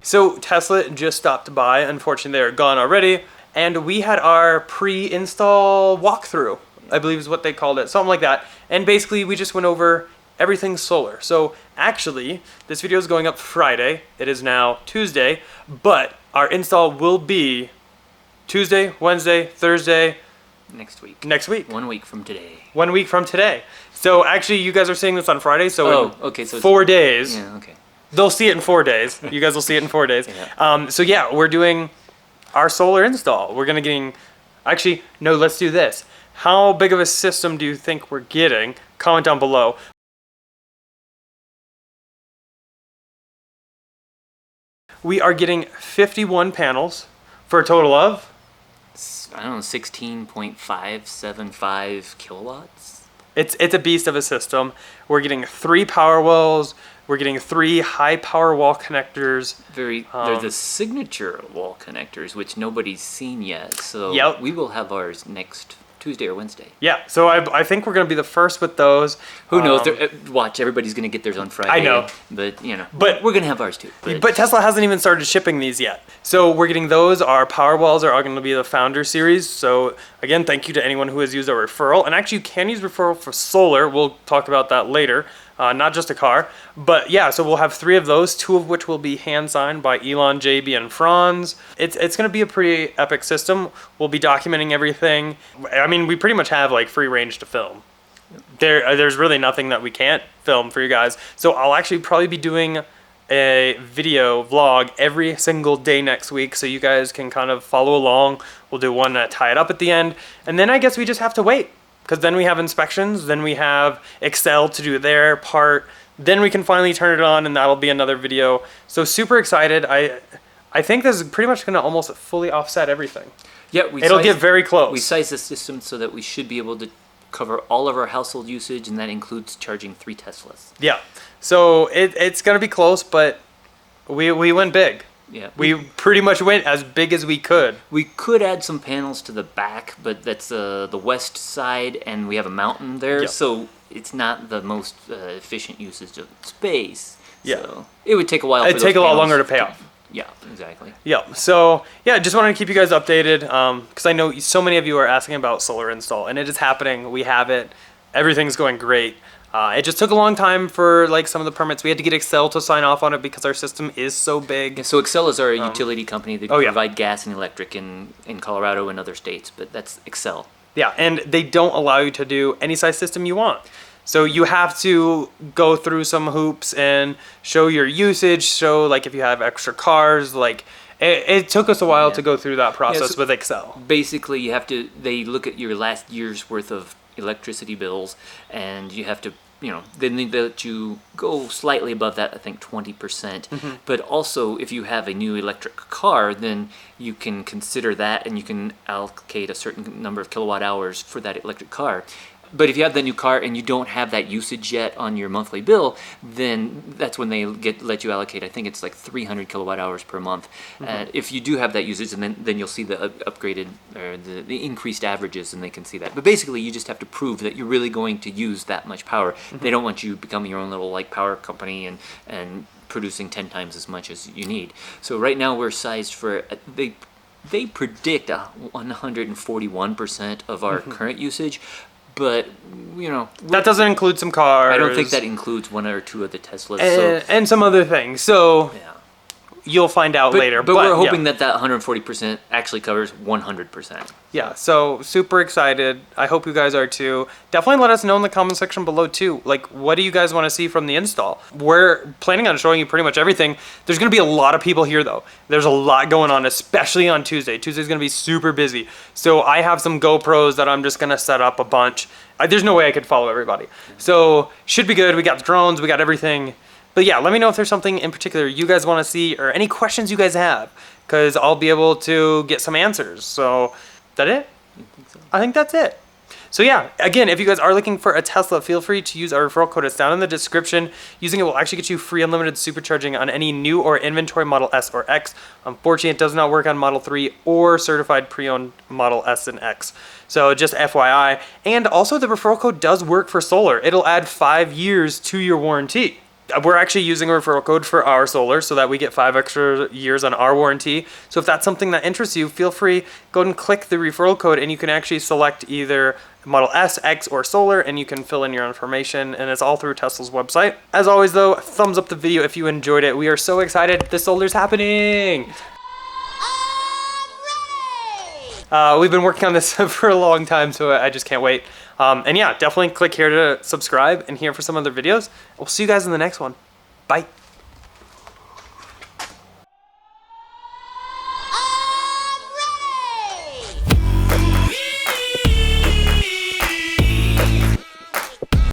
So Tesla just stopped by. Unfortunately, they're gone already. And we had our pre-install walkthrough, I believe is what they called it, something like that. And basically, we just went over everything solar. So actually, this video is going up Friday. It is now Tuesday, but our install will be Tuesday, Wednesday, Thursday. Next week. Next week. 1 week from today. 1 week from today. So actually, you guys are seeing this on Friday, so so 4 days. Yeah, okay. They'll see it in 4 days. You guys will see it in 4 days. Yeah. So yeah, we're doing our solar install. We're gonna getting, actually, no, let's do this. How big of a system do you think we're getting? Comment down below. We are getting 51 panels for a total of, I don't know, 16.575 kilowatts. it's a beast of a system. We're getting 3 power wells. We're getting 3 high power wall connectors. They're the signature wall connectors, which nobody's seen yet. So Yep. we will have ours next Tuesday or Wednesday. Yeah, so I think we're gonna be the first with those. Who knows? Watch, everybody's going to get theirs on Friday. I know. But, But- we're going to have ours too. But Tesla hasn't even started shipping these yet. So we're getting those. Our power walls are all going to be the Founder series. So again, thank you to anyone who has used our referral. And actually, you can use referral for solar. We'll talk about that later. Not just a car. But yeah, so we'll have 3 of those, 2 of which will be hand-signed by Elon, JB, and Franz. It's going to be a pretty epic system. We'll be documenting everything. I mean, we pretty much have like free range to film. There's really nothing that we can't film for you guys. So I'll actually probably be doing a video vlog every single day next week, so you guys can kind of follow along. We'll do one that tie it up at the end, and then I guess we just have to wait, because then we have inspections, then we have Excel to do their part, then we can finally turn it on, and that'll be another video. So super excited. I think this is pretty much going to almost fully offset everything. Yeah, It'll get very close. We sized the system so that we should be able to cover all of our household usage, and that includes charging 3 Teslas. Yeah. So it's going to be close, but we went big. Yeah. We pretty much went as big as we could. We could add some panels to the back, but that's the west side, and we have a mountain there, Yep. so it's not the most efficient usage of space. Yeah. So it would take a while. It'd take a lot longer to pay off. Yeah, exactly. Yeah. So yeah, just wanted to keep you guys updated because I know so many of you are asking about solar install, and it is happening. We have it. Everything's going great. It just took a long time for like some of the permits. We had to get Excel to sign off on it because our system is so big. Yeah, so Excel is our utility company that yeah. provide gas and electric in Colorado and other states, but that's Excel. Yeah, and they don't allow you to do any size system you want. So you have to go through some hoops and show your usage, show like if you have extra cars, like it took us a while to go through that process so with Excel. Basically, they look at your last year's worth of electricity bills, and you have to, then they let you go slightly above that, I think 20%. But also, if you have a new electric car, then you can consider that, and you can allocate a certain number of kilowatt hours for that electric car. But if you have that new car and you don't have that usage yet on your monthly bill, then that's when they let you allocate. I think it's like 300 kilowatt hours per month. If you do have that usage, and then you'll see the upgraded or the increased averages, and they can see that. But basically, you just have to prove that you're really going to use that much power. They don't want you becoming your own little like power company and producing 10 times as much as you need. So right now we're sized for they predict 141% of our current usage. But, that doesn't include some cars. I don't think that includes 1 or 2 of the Teslas. And some other things. So yeah. You'll find out later. But we're hoping that 140% actually covers 100%. Yeah, so super excited. I hope you guys are too. Definitely let us know in the comment section below too. Like, what do you guys want to see from the install? We're planning on showing you pretty much everything. There's going to be a lot of people here though. There's a lot going on, especially on Tuesday. Tuesday's going to be super busy. So I have some GoPros that I'm just going to set up a bunch. There's no way I could follow everybody. So should be good. We got drones, we got everything. But yeah, let me know if there's something in particular you guys want to see or any questions you guys have, because I'll be able to get some answers. So, is that it? I think that's it. So yeah, again, if you guys are looking for a Tesla, feel free to use our referral code. It's down in the description. Using it will actually get you free unlimited supercharging on any new or inventory Model S or X. Unfortunately, it does not work on Model 3 or certified pre-owned Model S and X. So just FYI. And also the referral code does work for solar. It'll add 5 years to your warranty. we're actually using a referral code for our solar so that we get 5 extra years on our warranty. So if that's something that interests you, feel free, go ahead and click the referral code and you can actually select either Model S, X, or Solar, and you can fill in your information, and it's all through Tesla's website. As always though, thumbs up the video if you enjoyed it. We are so excited, the solar's happening! We've been working on this for a long time, so I just can't wait. And yeah, definitely click here to subscribe and here for some other videos. We'll see you guys in the next one. Bye.